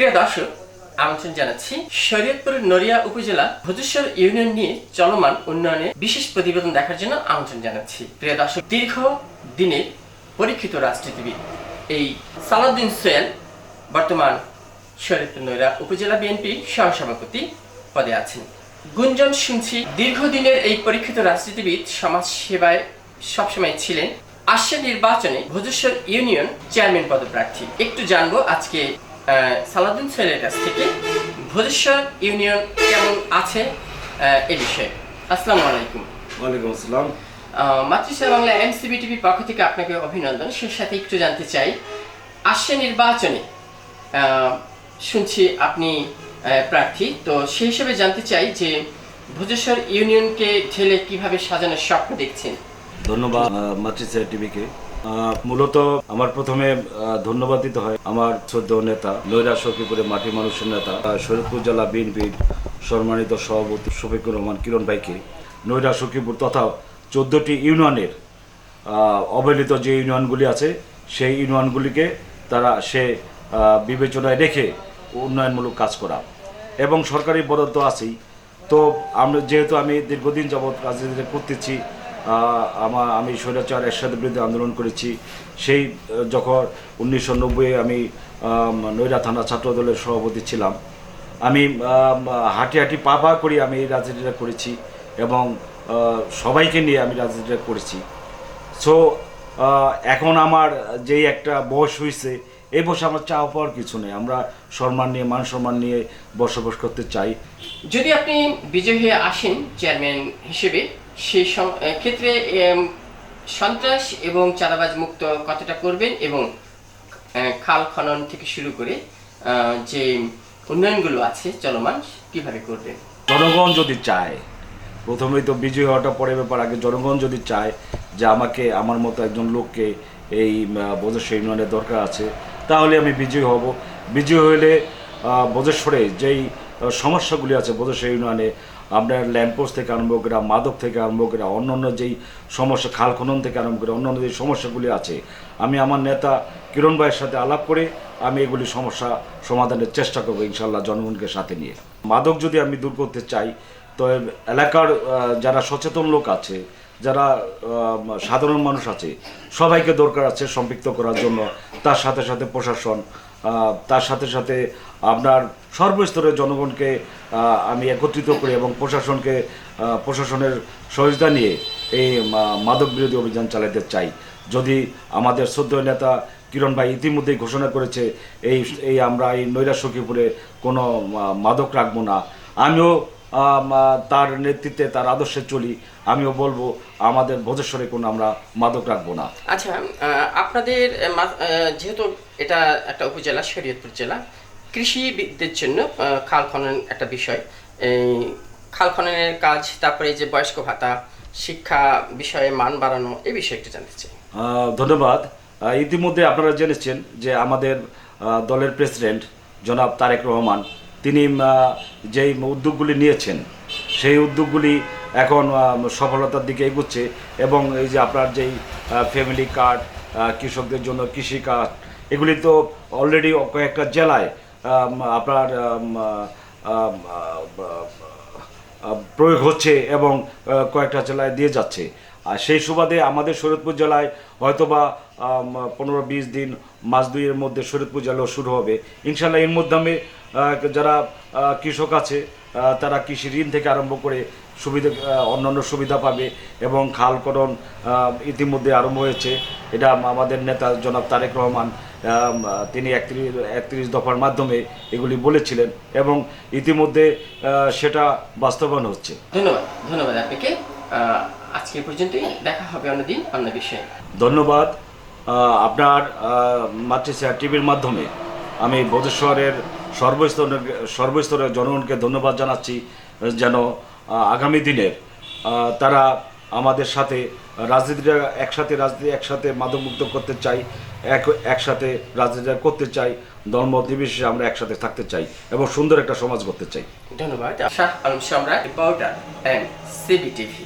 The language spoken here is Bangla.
প্রিয় দর্শক, আমন্ত্রণ জানাচ্ছি শরীয়তপুর নড়িয়া উপজেলা ভোজেশ্বর ইউনিয়ন নিয়ে চলমান উন্নয়নের বিশেষ প্রতিবেদন দেখার জন্য আমন্ত্রণ জানাচ্ছি। প্রিয় দর্শক, দীর্ঘ দিনের পরীক্ষিত রাজনীতিবিদ এই সালাউদ্দিন সোহেল বর্তমান শরীয়তপুর নড়িয়া উপজেলা বিএনপি সহসভাপতি পদে আছেন। গুঞ্জন শুনছি দীর্ঘদিনের এই পরীক্ষিত রাজনীতিবিদ সমাজ সেবায় সবসময় ছিলেন। আসছে নির্বাচনে ভোজেশ্বর ইউনিয়ন চেয়ারম্যান পদপ্রার্থী। একটু জানবো আজকে সালাউদ্দিন সোহেলের কাছ থেকে ভোজেশ্বর ইউনিয়ন কেমন আছে এ বিষয়ে। আসসালামু আলাইকুম। ওয়ালাইকুম আসসালাম। মাতৃষা বাংলা এমসিবিটিভির পক্ষ থেকে আপনাকে অভিনন্দন। সে সাথে একটু জানতে চাই, আসছে নির্বাচনে শুনছি আপনি প্রার্থী, তো সেই হিসেবে জানতে চাই যে ভোজেশ্বর ইউনিয়নকে ঠেলে কিভাবে সাজানোর স্বপ্ন দেখছেন। ধন্যবাদ মাতৃষা টিভিকে। মূলত আমার প্রথমে ধন্যবাদ দিতে হয় আমার শ্রদ্ধেয় নেতা নৈরা সখীপুরের মাটি মানুষের নেতা শরীয়তপুর জেলা বিএনপির সম্মানিত সভাপতি শফিকুর রহমান কিরণ ভাইকে। নৈরা সখীপুর তথা 14টি ইউনিয়নের অবহেলিত যে ইউনিয়নগুলি আছে সেই ইউনিয়নগুলিকে সে বিবেচনায় রেখে উন্নয়নমূলক কাজ করা এবং সরকারি বরাদ্দ আছেই। তো যেহেতু আমি দীর্ঘদিন যাবৎ রাজনীতি করতেছি, আমি স্বৈরাচার এরশাদের বিরুদ্ধে আন্দোলন করেছি। সেই যখন 1990 আমি নৈরা থানা ছাত্রদলের সভাপতি ছিলাম, আমি হাঁটি হাঁটি পা পা করি আমি এই রাজনীতিটা করেছি এবং সবাইকে নিয়ে আমি রাজনীতিটা করেছি। সো এখন আমার যেই একটা বয়স হয়েছে, এই বয়সে আমার চাওয়া পাওয়ার কিছু নেই। আমরা সম্মান নিয়ে মান সম্মান নিয়ে বসবাস করতে চাই। যদি আপনি বিজয়ী হয়ে আসেন চেয়ারম্যান হিসেবে, সেই ক্ষেত্রে সন্ত্রাস এবং চাঁদাবাজ মুক্ত কতটা করবেন এবং খাল খনন থেকে শুরু করে যে উন্নয়নগুলো আছে চলমান কিভাবে করবেন? জনগণ যদি চায়, প্রথমেই তো বিজয়ী হওয়াটা পরে ব্যাপার, আগে জনগণ যদি চায় যে আমাকে আমার মতো একজন লোককে এই ভোজেশ্বর ইউনিয়নে দরকার আছে, তাহলে আমি বিজয়ী হব। বিজয়ী হলে ভোজেশ্বরে যেই সমস্যাগুলি আছে ভোজেশ্বর ইউনিয়নে, আপনার ল্যাম্পপোস্ট থেকে আরম্ভ করে মাদক থেকে আরম্ভ করে অন্যান্য যেই সমস্যা, খাল খনন থেকে আরম্ভ করে অন্যান্য যেই সমস্যাগুলি আছে, আমি আমার নেতা কিরণ ভাইয়ের সাথে আলাপ করে আমি এগুলি সমস্যা সমাধানের চেষ্টা করবো ইনশাল্লাহ, জনগণকে সাথে নিয়ে। মাদক যদি আমি দূর করতে চাই, তো এলাকার যারা সচেতন লোক আছে, যারা সাধারণ মানুষ আছে, সবাইকে দরকার আছে সম্পৃক্ত করার জন্য। তার সাথে সাথে প্রশাসন, তার সাথে সাথে আপনার সর্বস্তরের জনগণকে আমি একত্রিত করি এবং প্রশাসনের সহযোগিতা নিয়ে এই মাদক বিরোধী অভিযান চালাতে চাই। যদি আমাদের শ্রদ্ধেয় নেতা কিরণ ভাই ইতিমধ্যেই ঘোষণা করেছে আমরা এই নৈরা সখীপুরে কোনো মাদক রাখবো না, আমিও তার নেতৃত্বে তার আদর্শে চলি। আমিও বলবো আমাদের ভোজেশ্বরে কোনো আমরা মাদক রাখবো না। আচ্ছা, আপনাদের যেহেতু এটা একটা উপজেলা, শরীয়তপুর জেলা, কৃষিবিদদের জন্য খাল খনন একটা বিষয়, এই খাল খননের কাজ, তারপরে যে বয়স্ক ভাতা, শিক্ষা বিষয়ে মান বাড়ানো, এই বিষয়ে একটু জানতে চাই। ধন্যবাদ। ইতিমধ্যে আপনারা জেনেছেন যে আমাদের দলের প্রেসিডেন্ট জনাব তারেক রহমান, তিনি যেই উদ্যোগগুলি নিয়েছেন সেই উদ্যোগগুলি এখন সফলতার দিকে এগোচ্ছে এবং এই যে আপনার যেই ফ্যামিলি কার্ড, কৃষকদের জন্য কৃষি কার্ড, এগুলি তো অলরেডি কয়েকটা জেলায় আপনার প্রয়োগ হচ্ছে এবং কয়েকটা জেলায় দিয়ে যাচ্ছে। আর সেই সুবাদে আমাদের শরীয়তপুর জেলায় হয়তোবা 15-20 দিন, মাস দুইয়ের মধ্যে শরীয়তপুর জেলাও শুরু হবে ইনশাল্লাহ। এর মাধ্যমে যারা কৃষক আছে তারা কৃষি ঋণ থেকে আরম্ভ করে অন্যান্য সুবিধা পাবে এবং খাল খনন ইতিমধ্যে আরম্ভ হয়েছে। এটা আমাদের নেতা জনাব তারেক রহমান, তিনি 31 দফার মাধ্যমে এগুলি বলেছিলেন এবং ইতিমধ্যে সেটা বাস্তবায়ন হচ্ছে। ধন্যবাদ আপনাকে। আজকে পর্যন্তই, দেখা হবে অন্যদিন অন্য বিষয়ে। ধন্যবাদ। আপনার মাতৃষা টিভির মাধ্যমে আমি ভোজেশ্বরের সর্বস্তরের জনগণকে ধন্যবাদ জানাচ্ছি, যেন আগামী দিনের তারা আমাদের সাথে রাজনীতিটা একসাথে মাদকমুক্ত করতে চাই, একসাথে রাজনীতিটা করতে চাই, ধর্ম নির্বিশেষে আমরা একসাথে থাকতে চাই এবং সুন্দর একটা সমাজ করতে চাই। ধন্যবাদ। শাহ আলম সম্রাট, রিপোর্টার, এমসিবি টিভি।